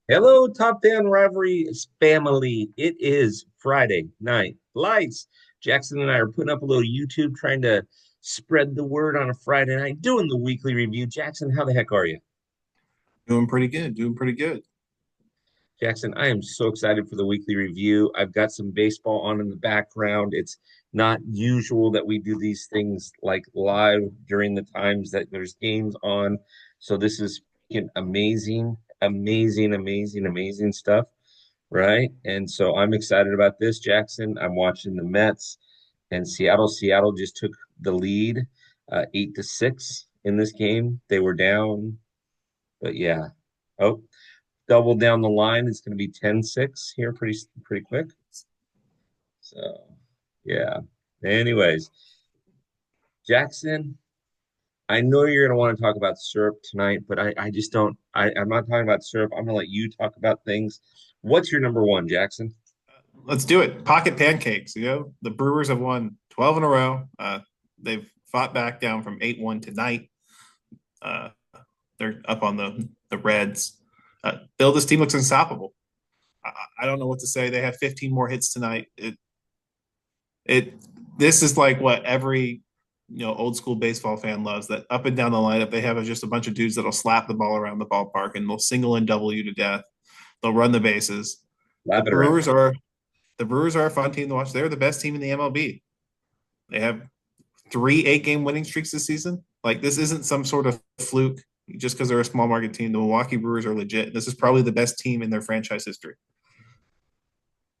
Hello, Top 10 Rivalry family. It is Friday night lights. Jackson and I are putting up a little YouTube trying to spread the word on a Friday night, doing the weekly review. Jackson, how the heck are you? Doing pretty good. Doing pretty good. Jackson, I am so excited for the weekly review. I've got some baseball on in the background. It's not usual that we do these things like live during the times that there's games on. So this is freaking amazing, amazing, amazing, amazing stuff, right? And so I'm excited about this, Jackson. I'm watching the Mets and Seattle. Seattle just took the lead, 8-6 in this game. They were down, but yeah. Oh, double down the line. It's going to be 10-6 here pretty quick. So, yeah. Anyways, Jackson, I know you're going to want to talk about syrup tonight, but I just don't. I'm not talking about syrup. I'm going to let you talk about things. What's your number one, Jackson? Let's do it. Pocket pancakes. The Brewers have won 12 in a row. They've fought back down from 8-1 tonight. Uh, they're up on the Reds. Bill, this team looks unstoppable. I don't know what to say. They have 15 more hits tonight. It this is like what every old school baseball fan loves. That up and down the lineup, they have just a bunch of dudes that'll slap the ball around the ballpark and they'll single and double you to death. They'll run the bases. The Lap it around. Brewers are the Brewers are a fun team to watch. They're the best team in the MLB. They have three 8-game winning streaks this season. Like this isn't some sort of fluke just because they're a small market team. The Milwaukee Brewers are legit. This is probably the best team in their franchise history.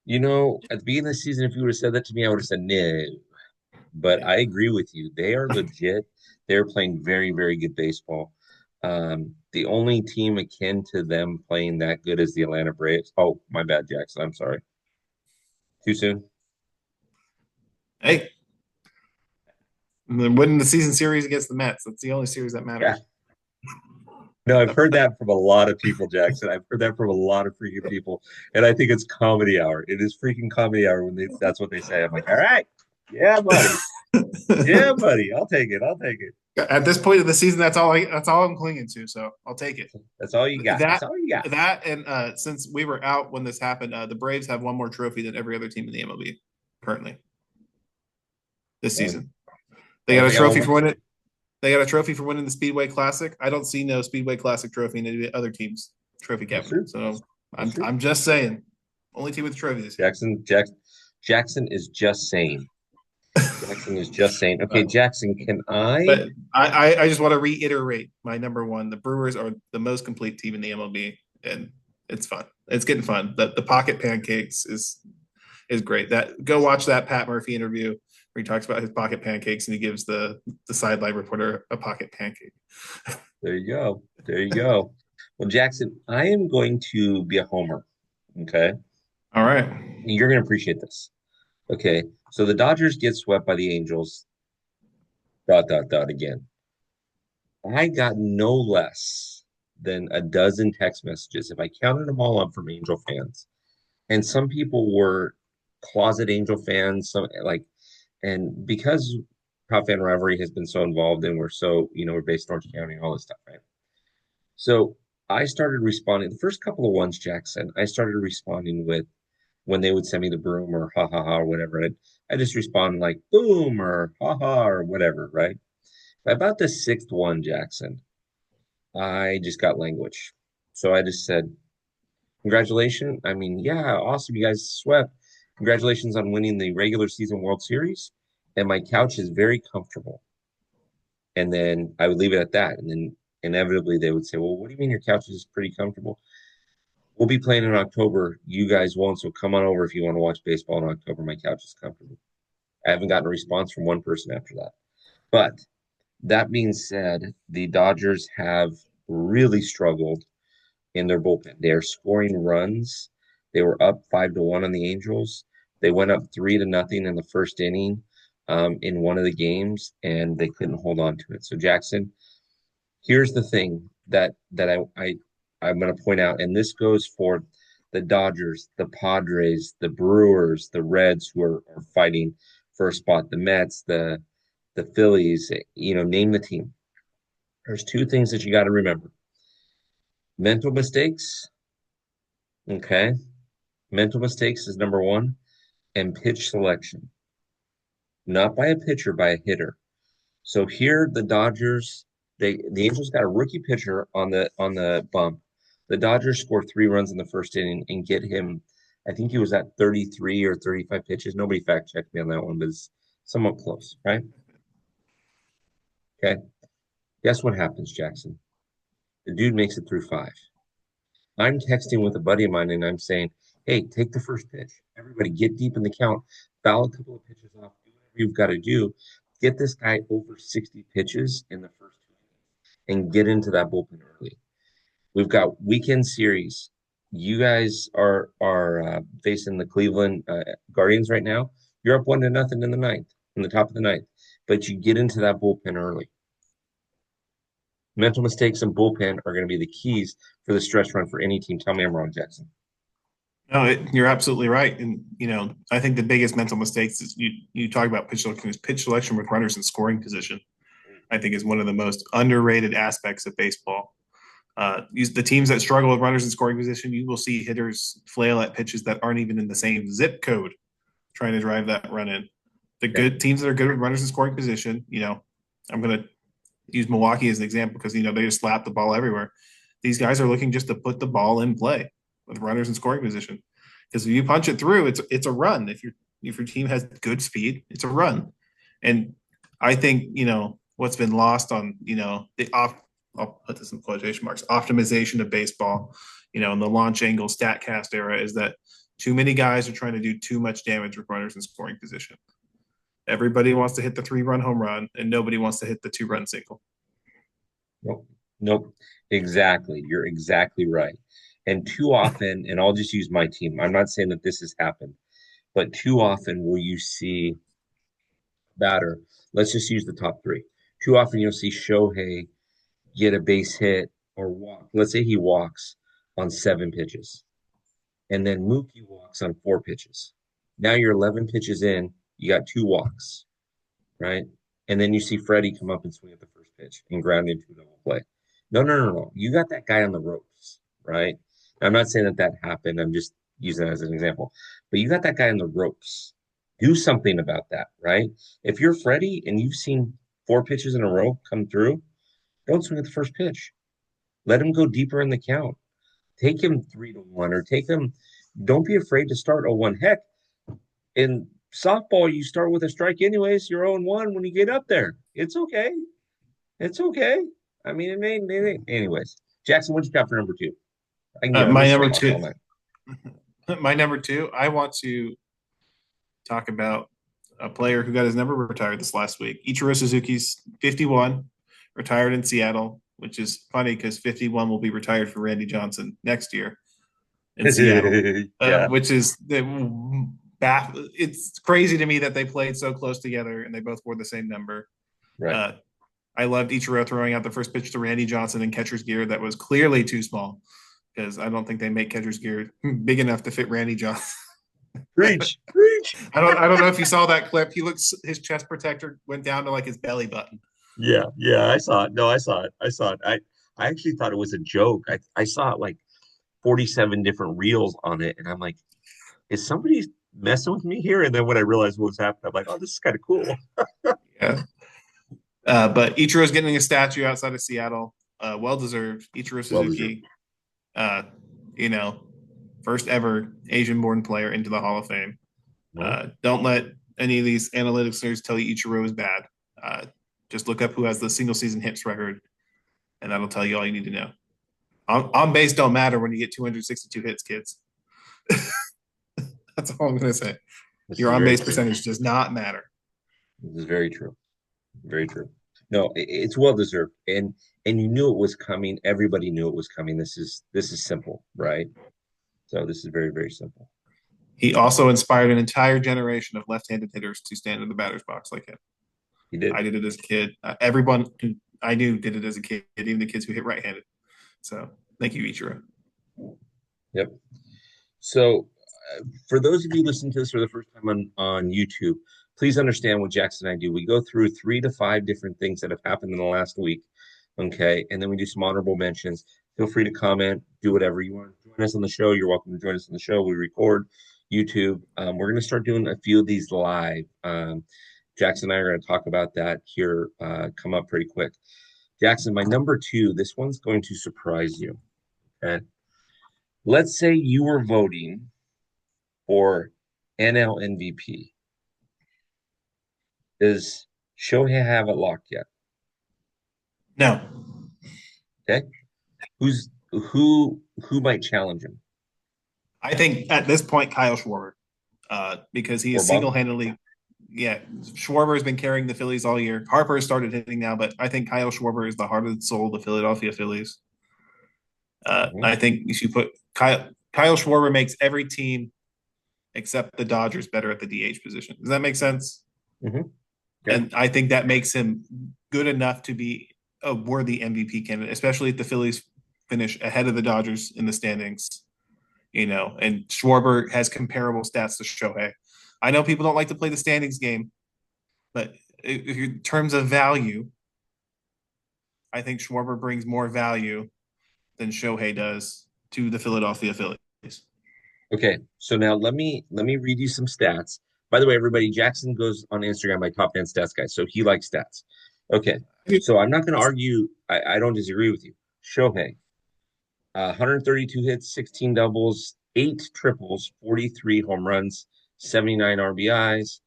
You know, at the beginning of the season, if you would have said that to me, I would have said no. But Yeah. I agree with you. They are legit. They're playing very, very good baseball. The only team akin to them playing that good is the Atlanta Braves. Oh, my bad, Jackson. I'm sorry. Too soon? Hey, and then winning the season series against the Mets. That's the only series that Yeah. matters. No, I've heard that from a lot of people, Jackson. I've heard that from a lot of freaking people. And I think it's comedy hour. It is freaking comedy hour when that's what they say. I'm like, all right. Yeah, buddy. Yeah, buddy. I'll take it. I'll take it. At this point of the season, that's all I'm clinging to. So I'll take it. That's all you got. That's That all you got. that and since we were out when this happened, the Braves have one more trophy than every other team in the MLB currently this And season. They oh, got a they got one trophy more. for winning. They got a trophy for winning the Speedway Classic. I don't see no Speedway Classic trophy in any other team's trophy That's cabinet. true. So That's I'm true. I'm just saying, only team with a trophy this year. Jackson is just saying. Jackson is just saying. Okay, Uh, Jackson, can I? but I just want to reiterate my number one. The Brewers are the most complete team in the MLB, and it's fun. It's getting fun. The pocket pancakes is great. That go watch that Pat Murphy interview where he talks about his pocket pancakes and he gives the sideline reporter a pocket pancake. There you go. There you go. Well, Jackson, I am going to be a homer. Okay. All right. You're going to appreciate this. Okay. So the Dodgers get swept by the Angels, dot, dot, dot again. I got no less than a dozen text messages, if I counted them all up from Angel fans. And some people were closet Angel fans, some like, and because Prop Fan Rivalry has been so involved and we're so, we're based in Orange County and all this stuff, right? So I started responding. The first couple of ones, Jackson, I started responding with when they would send me the broom or ha ha ha or whatever. I just respond like boom or ha ha or whatever, right? About the sixth one, Jackson, I just got language. So I just said, congratulations. I mean, yeah, awesome. You guys swept. Congratulations on winning the regular season World Series. And my couch is very comfortable. And then I would leave it at that. And then inevitably they would say, well, what do you mean your couch is pretty comfortable? We'll be playing in October. You guys won't. So come on over if you want to watch baseball in October. My couch is comfortable. I haven't gotten a response from one person after that. But that being said, the Dodgers have really struggled in their bullpen. They are scoring runs. They were up 5-1 on the Angels. They went up 3-0 in the first inning in one of the games, and they couldn't hold on to it. So Jackson, here's the thing that I'm going to point out, and this goes for the Dodgers, the Padres, the Brewers, the Reds who are fighting for a spot, the Mets, the Phillies, name the team. There's two things that you got to remember. Mental mistakes Okay. Mental mistakes is number one, and pitch selection. Not by a pitcher, by a hitter. So here the Dodgers, the Angels got a rookie pitcher on the bump. The Dodgers scored 3 runs in the first inning and get him. I think he was at 33 or 35 pitches. Nobody fact checked me on that one, but it's somewhat close, right? Okay. Guess what happens, Jackson? The dude makes it through five. I'm texting with a buddy of mine and I'm saying, hey, take the first pitch. Everybody get deep in the count, foul a couple of pitches off, do whatever you've got to do. Get this guy over 60 pitches in the first 2 innings and get into that bullpen early. We've got weekend series. You guys are facing the Cleveland Guardians right now. You're up 1-0 in the ninth, in the top of the ninth, but you get into that bullpen early. Mental mistakes and bullpen are going to be the keys for the stretch run for any team. Tell me I'm wrong, Jackson. No, you're absolutely right. And, I think the biggest mental mistakes is you talk about pitch selection with runners in scoring position. I think is one of the most underrated aspects of baseball. The teams that struggle with runners in scoring position, you will see hitters flail at pitches that aren't even in the same zip code trying to drive that run in. The Yeah. good teams that are good with runners in scoring position, I'm going to use Milwaukee as an example because, they just slap the ball everywhere. These guys are looking just to put the ball in play with runners in scoring position. Because if you punch it through, it's a run. If your team has good speed, it's a run. And I think, what's been lost on, the off I'll put this in quotation marks, optimization of baseball, in the launch angle StatCast era is that too many guys are trying to do too much damage with runners in scoring position. Everybody wants to hit the 3-run home run and nobody wants to hit the 2-run single. Nope. Nope. Exactly. You're exactly right. And too often, and I'll just use my team. I'm not saying that this has happened, but too often will you see batter. Let's just use the top three. Too often you'll see Shohei get a base hit or walk. Let's say he walks on 7 pitches, and then Mookie walks on 4 pitches. Now you're 11 pitches in, you got 2 walks, right? And then you see Freddie come up and swing at the first pitch and ground into a double play. No, no, no, no. You got that guy on the ropes, right? I'm not saying that that happened. I'm just using it as an example. But you got that guy on the ropes. Do something about that, right? If you're Freddie and you've seen 4 pitches in a row come through, don't swing at the first pitch. Let him go deeper in the count. Take him 3-1 or take him. Don't be afraid to start 0-1. Heck, in softball, you start with a strike anyways. You're 0-1 when you get up there. It's okay. It's okay. I mean, anyways. Jackson, what you got for number two? I can get on My this number soapbox all two, night. my number two, I want to talk about a player who got his number retired this last week. Ichiro Suzuki's 51, retired in Seattle, which is funny because 51 will be retired for Randy Johnson next year in Seattle, Yeah, which is it's crazy to me that they played so close together and they both wore the same number. right. Uh, I loved Ichiro throwing out the first pitch to Randy Johnson in catcher's gear that was clearly too small because I don't think they make catcher's gear big enough to fit Randy Johnson. Preach, preach. I don't know if you saw that clip. His chest protector went down to like his belly button. Yeah, yeah, I saw it. No, I saw it. I saw it. I actually thought it was a joke. I saw it like 47 different reels on it, and I'm like, is somebody messing with me here? And then when I realized what was happening, I'm like, oh, this is kind of cool. Yeah. But Ichiro's getting a statue outside of Seattle. Well deserved. Ichiro Well deserved. Suzuki, uh, you know, first ever Asian born player into the Hall of Fame. No, Don't let any of these analytics tell you Ichiro is bad. Uh, just look up who has the single season hits record, and that'll tell you all you need to know. On base don't matter when you get 262 hits, kids. That's all I'm going to say. this Your is on very base true. percentage does not matter. This is very true. Very true. No, it's well deserved, and you knew it was coming. Everybody knew it was coming. This is simple, right? So this is very very simple. He also inspired an entire generation of left-handed hitters to stand in the batter's box like him. He did. I did it as a kid. Everyone who I knew did it as a kid, even the kids who hit right-handed. So thank you, Ichiro. Yep. So for those of you listening to this for the first time on YouTube, please understand what Jackson and I do. We go through 3 to 5 different things that have happened in the last week. Okay. And then we do some honorable mentions. Feel free to comment, do whatever you want. Join join us on the show, you're welcome to join us on the show. We record YouTube. We're going to start doing a few of these live. Jackson and I are going to talk about that here, come up pretty quick. Jackson, my number two, this one's going to surprise you. Okay. Let's say you were voting for NL MVP. Does Shohei have it locked yet? No, Okay. Who might challenge him? I think at this point Kyle Schwarber, because he Or is Bob? single-handedly. Yeah, Schwarber has been carrying the Phillies all year. Harper has started hitting now, but I think Kyle Schwarber is the heart and soul of the Philadelphia Phillies. Mhm. I think you should put Kyle Schwarber makes every team except the Dodgers better at the DH position. Does that make sense? Mhm. Okay. And I think that makes him good enough to be a worthy MVP candidate, especially if the Phillies finish ahead of the Dodgers in the standings. And Schwarber has comparable stats to Shohei. I know people don't like to play the standings game, but in terms of value, I think Schwarber brings more value than Shohei does to the Philadelphia Phillies. Okay. So now let me read you some stats. By the way, everybody, Jackson goes on Instagram by Top 10 Stats Guy, so he likes stats. Okay. So I'm not going to argue. I don't disagree with you. Shohei, 132 hits, 16 doubles, eight triples, 43 home runs, 79 RBIs,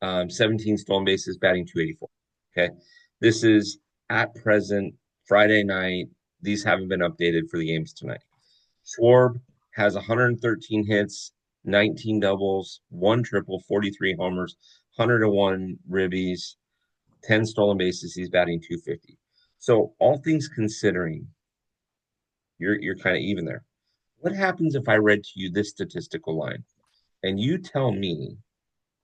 17 stolen bases, batting 284. Okay. This is at present Friday night. These haven't been updated for the games tonight. Schwarb has 113 hits, 19 doubles, one triple, 43 homers, 101 ribbies, 10 stolen bases. He's batting 250. So all things considering, you're kind of even there. What happens if I read to you this statistical line and you tell me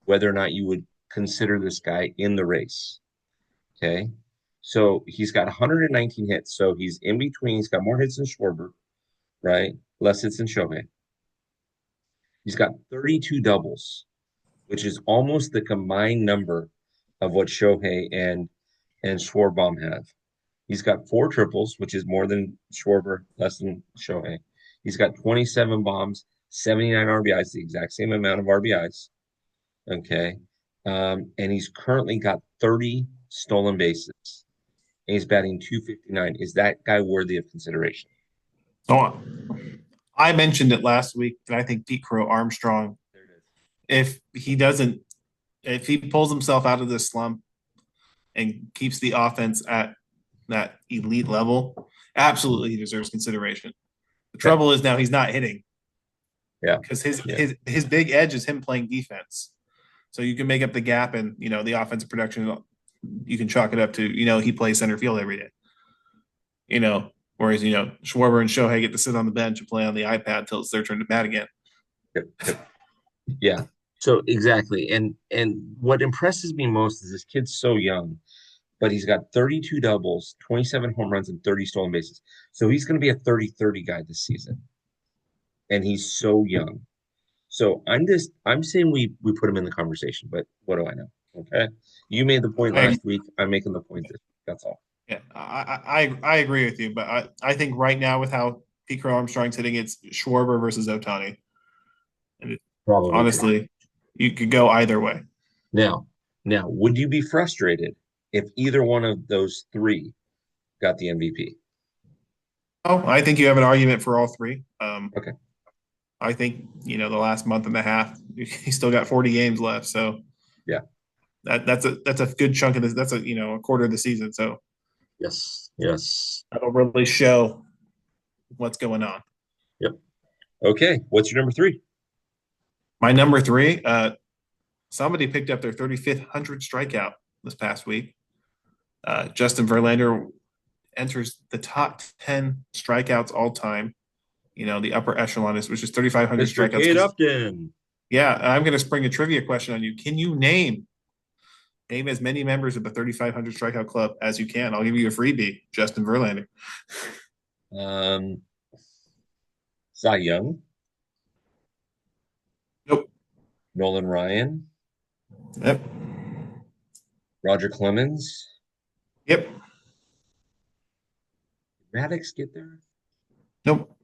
whether or not you would consider this guy in the race? Okay. So he's got 119 hits. So he's in between. He's got more hits than Schwarber, right? Less hits than Shohei. He's got 32 doubles, which is almost the combined number of what Shohei and Schwarber have. He's got four triples, which is more than Schwarber, less than Shohei. He's got 27 bombs, 79 RBIs, the exact same amount of RBIs. Okay. And he's currently got 30 stolen bases. And he's batting 259. Is that guy worthy of consideration? So I mentioned it last week that I think Pete Crow Armstrong, There it is. if he doesn't, if he pulls himself out of this slump and keeps the offense at that elite level, absolutely he deserves consideration. The Okay. trouble is now he's not hitting Yeah. because his Yeah. his his big edge is him playing defense. So you can make up the gap and the offensive production. You can chalk it up to he plays center field every day. Whereas Schwarber and Shohei get to sit on the bench and play on the iPad till it's their turn to bat again. Yep. Yep. Yeah. So exactly. And what impresses me most is this kid's so young, but he's got 32 doubles, 27 home runs, and 30 stolen bases. So he's going to be a 30-30 guy this season. And he's so young. So I'm saying we put him in the conversation, but what do I know? Okay. You made the point I, last week. I'm making the point this week. That's all. yeah, I agree with you, but I think right now with how Pete Crow Armstrong's hitting, it's Schwarber versus Otani. And Probably true. honestly, you could go either way. Now, now, would you be frustrated if either one of those three got the MVP? Oh, I think you have an argument for all three. Okay. I think the last month and a half, he's still got 40 games left, so Yeah. that's a good chunk of this. That's a quarter of the season, so Yes. Yes. that'll really show what's going on. Yep. Okay. What's your number three? My number three, somebody picked up their 3,500 strikeout this past week. Justin Verlander enters the top 10 strikeouts all time. The upper echelon is which is 3,500 Mr. strikeouts. Kate Upton. Yeah, I'm going to spring a trivia question on you. Can you name as many members of the 3,500 strikeout club as you can? I'll give you a freebie. Justin Verlander. Um, Cy Young, Nope. Nolan Ryan, Yep. Roger Clemens. Yep. Did Maddox get there? Nope.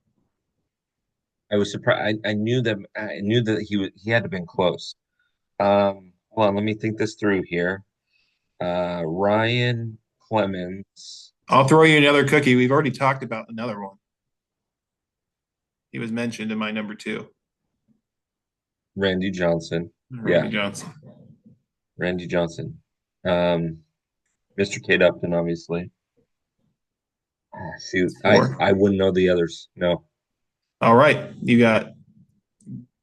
I was surprised. I knew that he had to have been close. Hold on, let me think this through here. Ryan Clemens, I'll throw you another cookie. We've already talked about another one. He was mentioned in my number two, Randy Johnson. Randy Yeah, Johnson. Randy Johnson. Um, Mr. Kate Upton, obviously. Shoot, Four. I wouldn't know the others. No. All right. You got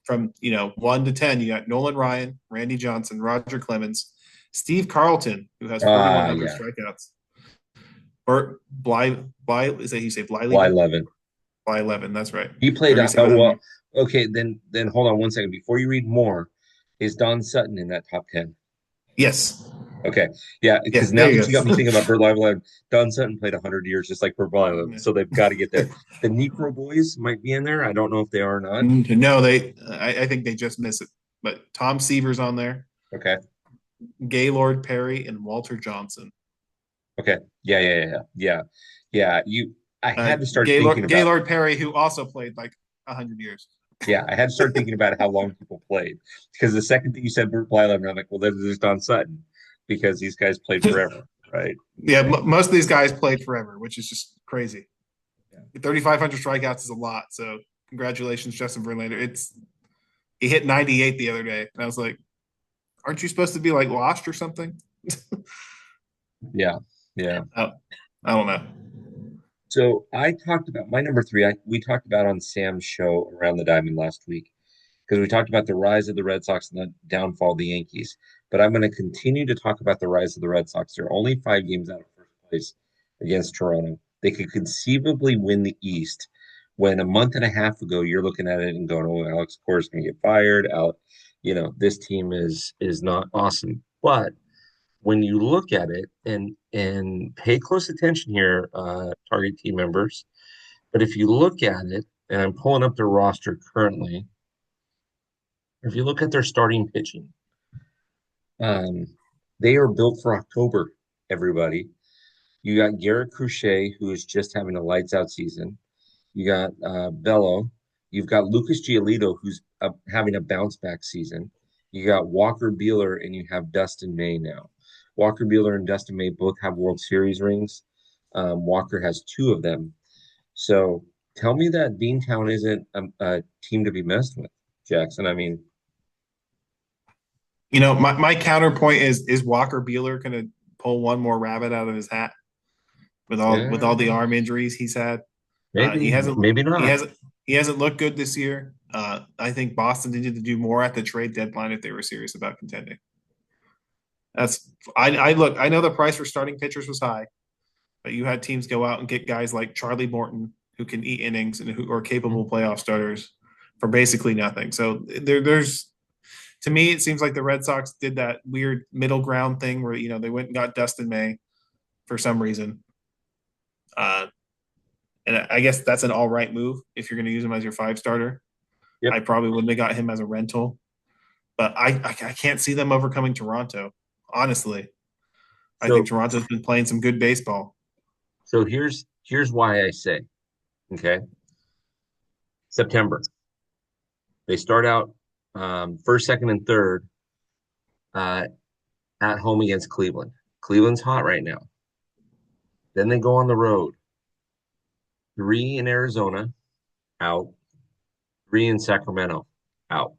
from 1 to 10, you got Nolan Ryan, Randy Johnson, Roger Clemens, Steve Carlton, who has 4,100 Yeah, strikeouts. Bert Bly is that you say Bly Blyleven? Levin. Bly 11, that's right. He played. Well, 3,700. okay. Then hold on one second before you read more. Is Don Sutton in that top 10? Yes. Okay, yeah. Yeah, Because now there that you you got me go. thinking about Burt Live, Don Sutton played 100 years just like Burt Live, so they've got to get there. The Necro Boys might be in there. I don't know if they are or not. No, I think they just miss it. But Tom Seaver's on there, Okay. Gaylord Perry, and Walter Johnson. Okay. Yeah. Yeah. I had to start thinking about. Gaylord Perry, who also played like 100 years. Yeah, I had to start thinking about how long people played because the second that you said Burt Blyleven, I'm like, well, there's Don Sutton because these guys played forever, right? Yeah, most of these guys played forever, which is just crazy. Yeah. 3,500 strikeouts is a lot. So congratulations, Justin Verlander. He hit 98 the other day, and I was like, aren't you supposed to be like lost or something? Yeah. Yeah. I, I don't know. So I talked about my number three. We talked about on Sam's show Around the Diamond last week because we talked about the rise of the Red Sox and the downfall of the Yankees. But I'm going to continue to talk about the rise of the Red Sox. They're only 5 games out of first place against Toronto. They could conceivably win the East. When a month and a half ago, you're looking at it and going, "Oh, Alex Cora is going to get fired." Out, this team is not awesome. But when you look at it and pay close attention here, target team members. But if you look at it, and I'm pulling up their roster currently, if you look at their starting pitching, um, they are built for October. Everybody, you got Garrett Crochet, who is just having a lights out season. You got Bello. You've got Lucas Giolito, who's having a bounce back season. You got Walker Buehler, and you have Dustin May now. Walker Buehler and Dustin May both have World Series rings. Walker has two of them. So tell me that Beantown isn't a team to be messed with, Jackson. I mean, My counterpoint is Walker Buehler going to pull one more rabbit out of his hat with all the yeah, arm injuries he's had? He maybe, hasn't maybe he not. hasn't he hasn't looked good this year. I think Boston needed to do more at the trade deadline if they were serious about contending. That's I look. I know the price for starting pitchers was high, but you had teams go out and get guys like Charlie Morton who can eat innings and who are capable playoff starters for basically nothing. So there's to me, it seems like the Red Sox did that weird middle ground thing where they went and got Dustin May for some reason. Uh, and I guess that's an all right move if you're going to use him as your five starter. Yep. I probably wouldn't have got him as a rental, but I can't see them overcoming Toronto. Honestly, I think So Toronto's been playing some good baseball. so here's why I say, okay, September. They start out first, second, and third uh, at home against Cleveland. Cleveland's hot right now. Then they go on the road. Three in Arizona, out. Three in Sacramento, out.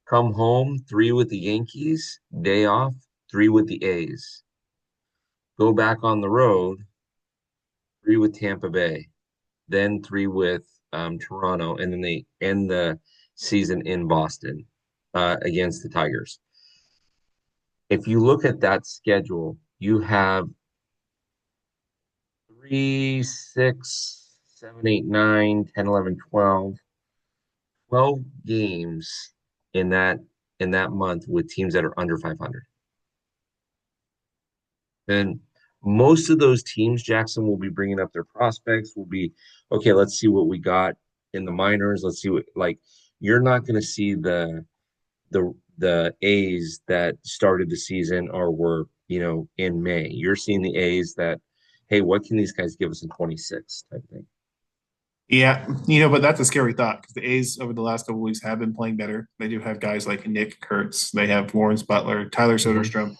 Come home, three with the Yankees, day off, three with the A's. Go back on the road, three with Tampa Bay, then three with Toronto, and then they end the season in Boston against the Tigers. If you look at that schedule, you have 3, 6, 7, 8, 9, 10, 11, 12 games in that month with teams that are under 500. And most of those teams, Jackson, will be bringing up their prospects. Will be okay. Let's see what we got in the minors. Let's see what you're not going to see the A's that started the season or were in May. You're seeing the A's that, hey, what can these guys give us in 26 type thing. Yeah, but that's a scary thought because the A's over the last couple of weeks have been playing better. They do have guys like Nick Kurtz. They have Lawrence Butler, Tyler Mhm.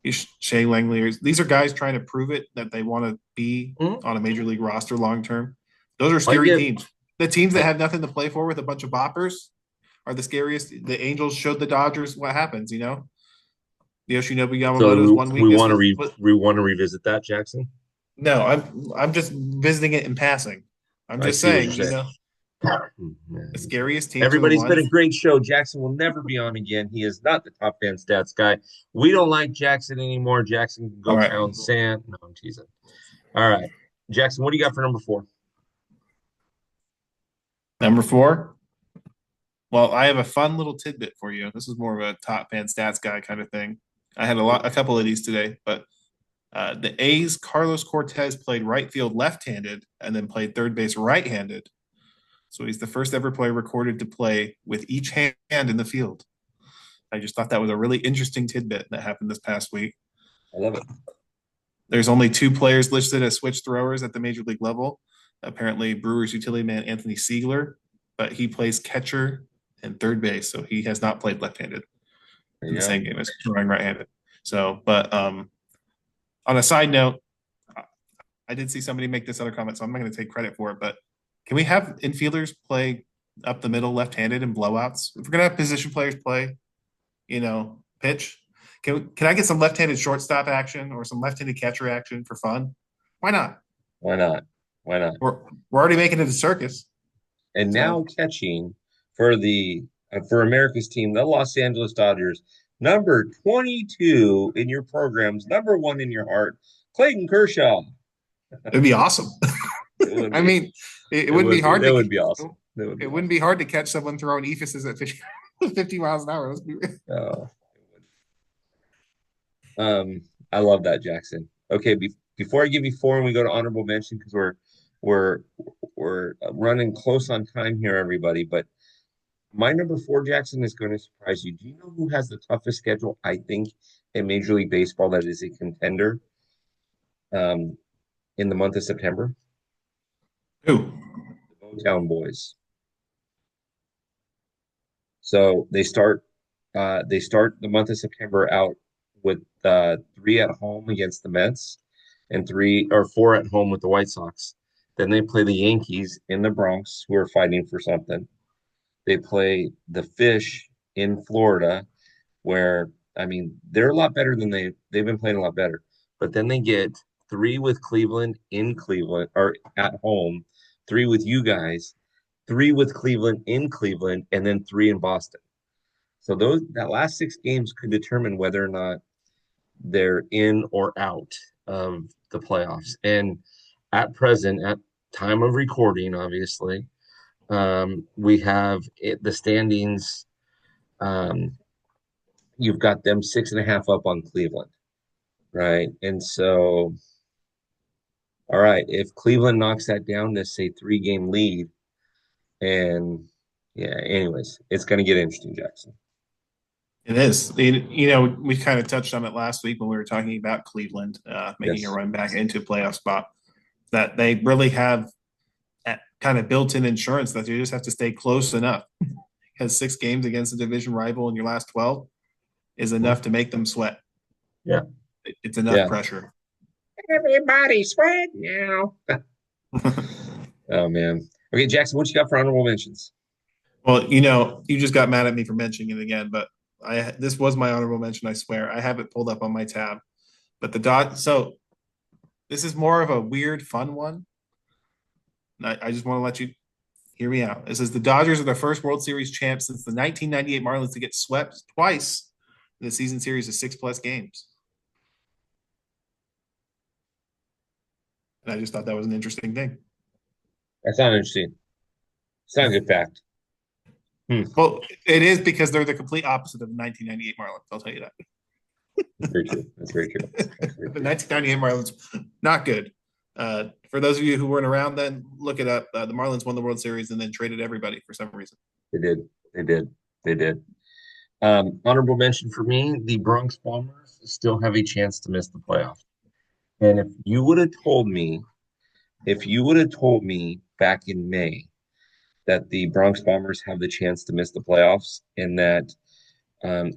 Soderstrom, Shea Langley. These are guys trying to prove it that they want to be Mhm. on a major league roster long term. Those are I scary get, teams. The teams that I, have nothing to play for with a bunch of boppers are the scariest. The Angels showed the Dodgers what happens. The Yoshinobu so Yamamoto's 1 week. This was, we want to revisit that, Jackson. no. I'm just visiting it in passing. I'm I just see what you're saying. saying. The Man. scariest teams are the Everybody's been a ones. great show. Jackson will never be on again. He is not the top fan stats guy. We don't like Jackson anymore. Jackson can All go right, pound sand. No, I'm teasing. All right. Jackson, what do you got for number four? number 4. Well, I have a fun little tidbit for you. This is more of a top fan stats guy kind of thing. I had a couple of these today, but the A's Carlos Cortez played right field left-handed and then played third base right-handed. So he's the first ever player recorded to play with each hand in the field. I just thought that was a really interesting tidbit that happened this past week. I love it. There's only 2 players listed as switch throwers at the major league level. Apparently, Brewers utility man Anthony Siegler, but he plays catcher and third base, so he has not played left-handed There in you the go. same game as throwing right-handed. So, but on a side note, I did see somebody make this other comment, so I'm not going to take credit for it. But can we have infielders play up the middle left-handed in blowouts? If we're going to have position players play, pitch. Can I get some left-handed shortstop action or some left-handed catcher action for fun? Why not? Why not? Why not? We're already making it a circus. And now So catching for for America's team, the Los Angeles Dodgers, number 22 in your programs, number one in your heart, Clayton Kershaw. it'd be awesome. It would I be. mean, it wouldn't be hard That to would be awesome. That would it be wouldn't awesome. be hard to catch someone throwing ephuses at 50 miles an hour. Let's be real. Oh, I love that, Jackson. Okay, before I give you four and we go to honorable mention because we're we're running close on time here, everybody. But my number four, Jackson, is going to surprise you. Do you know who has the toughest schedule? I think in Major League Baseball that is a contender um, in the month of September. Who? The Motown Boys. So they start the month of September out with three at home against the Mets and three or four at home with the White Sox. Then they play the Yankees in the Bronx, who are fighting for something. They play the Fish in Florida, where I mean they're a lot better than they've been playing a lot better. But then they get three with Cleveland in Cleveland or at home, three with you guys, three with Cleveland in Cleveland, and then three in Boston. So that last six games could determine whether or not they're in or out of the playoffs. And at present, at time of recording, obviously, we have the standings. Um, you've got them 6.5 up on Cleveland, right? And so, all right, if Cleveland knocks that down to say 3 game lead, and yeah, anyways, it's going to get interesting, Jackson. It is. We kind of touched on it last week when we were talking about Cleveland making a Yes. run back into a playoff spot. That they really have kind of built-in insurance that you just have to stay close enough. Because 6 games against a division rival in your last 12 is Mhm. enough to make them sweat. Yeah. It's enough Yeah. pressure. Everybody sweat now. Oh man. Okay, Jackson, what you got for honorable mentions? Well, you just got mad at me for mentioning it again, but this was my honorable mention. I swear, I have it pulled up on my tab. But the dot. So this is more of a weird, fun one. I just want to let you hear me out. It says the Dodgers are the first World Series champs since the 1998 Marlins to get swept twice in the season series of 6+ games. And I just thought that was an interesting thing. That's not interesting. It's not a good fact. Hmm. Well, it is because they're the complete opposite of the 1998 Marlins. I'll tell you that. That's very true. That's very true. That's very The true. 1998 Marlins, not good. For those of you who weren't around then, look it up. The Marlins won the World Series and then traded everybody for some reason. They did. They did. They did. Honorable mention for me, the Bronx Bombers still have a chance to miss the playoff. And if you would have told me back in May that the Bronx Bombers have the chance to miss the playoffs and that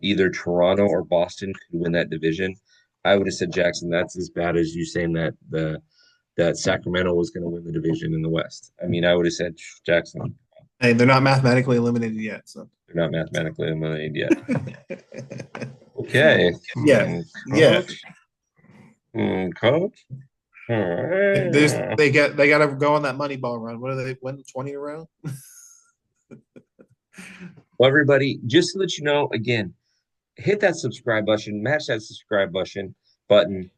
either Toronto or Boston could win that division, I would have said, Jackson, that's as bad as you saying that Sacramento was going to win the division in the West. I mean, I would have said, Jackson, Hey, they're not mathematically eliminated yet, so they're not mathematically eliminated yet. Okay. yeah, yeah. Coach. Coach. All right. They got to go on that money ball run. What are they win 20 in a row? Well, everybody, just to let you know, again, hit that subscribe button, match that subscribe button,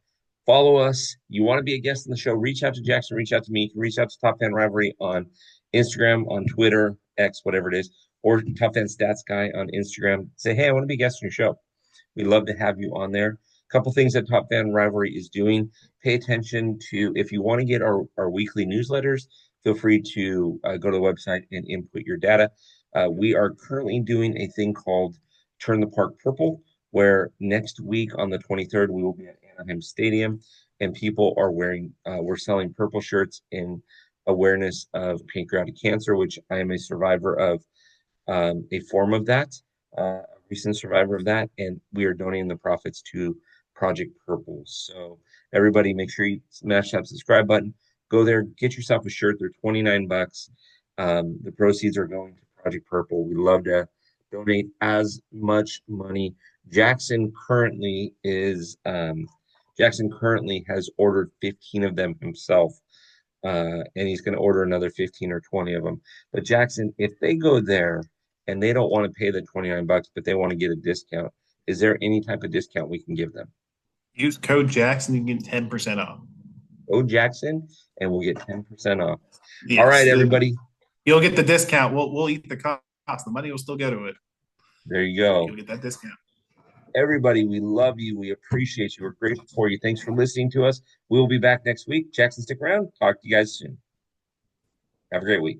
follow us. You want to be a guest on the show, reach out to Jackson, reach out to me. You can reach out to Top Fan Rivalry on Instagram, on Twitter, X, whatever it is, or Top Fan Stats Guy on Instagram. Say, hey, I want to be a guest on your show. We'd love to have you on there. A couple things that Top Fan Rivalry is doing. Pay attention to, if you want to get our weekly newsletters, feel free to go to the website and input your data. We are currently doing a thing called Turn the Park Purple, where next week on the 23rd, we will be at Anaheim Stadium and people are we're selling purple shirts in awareness of pancreatic cancer, which I am a survivor of, a form of that, a recent survivor of that, and we are donating the profits to Project Purple. So everybody, make sure you smash that subscribe button. Go there, get yourself a shirt. They're 29 bucks. The proceeds are going to Project Purple. We love to donate as much money. Jackson currently has ordered 15 of them himself, and he's going to order another 15 or 20 of them. But Jackson, if they go there and they don't want to pay the 29 bucks, but they want to get a discount, is there any type of discount we can give them? Use code Jackson, you can get 10% off. Oh, Jackson, and we'll get 10% off. All Yes, right, everybody. you'll get the discount. We'll eat the cost. The money will still go to it. There you go. You'll get that discount. Everybody, we love you. We appreciate you. We're grateful for you. Thanks for listening to us. We will be back next week. Jackson, stick around. Talk to you guys soon. Have a great week.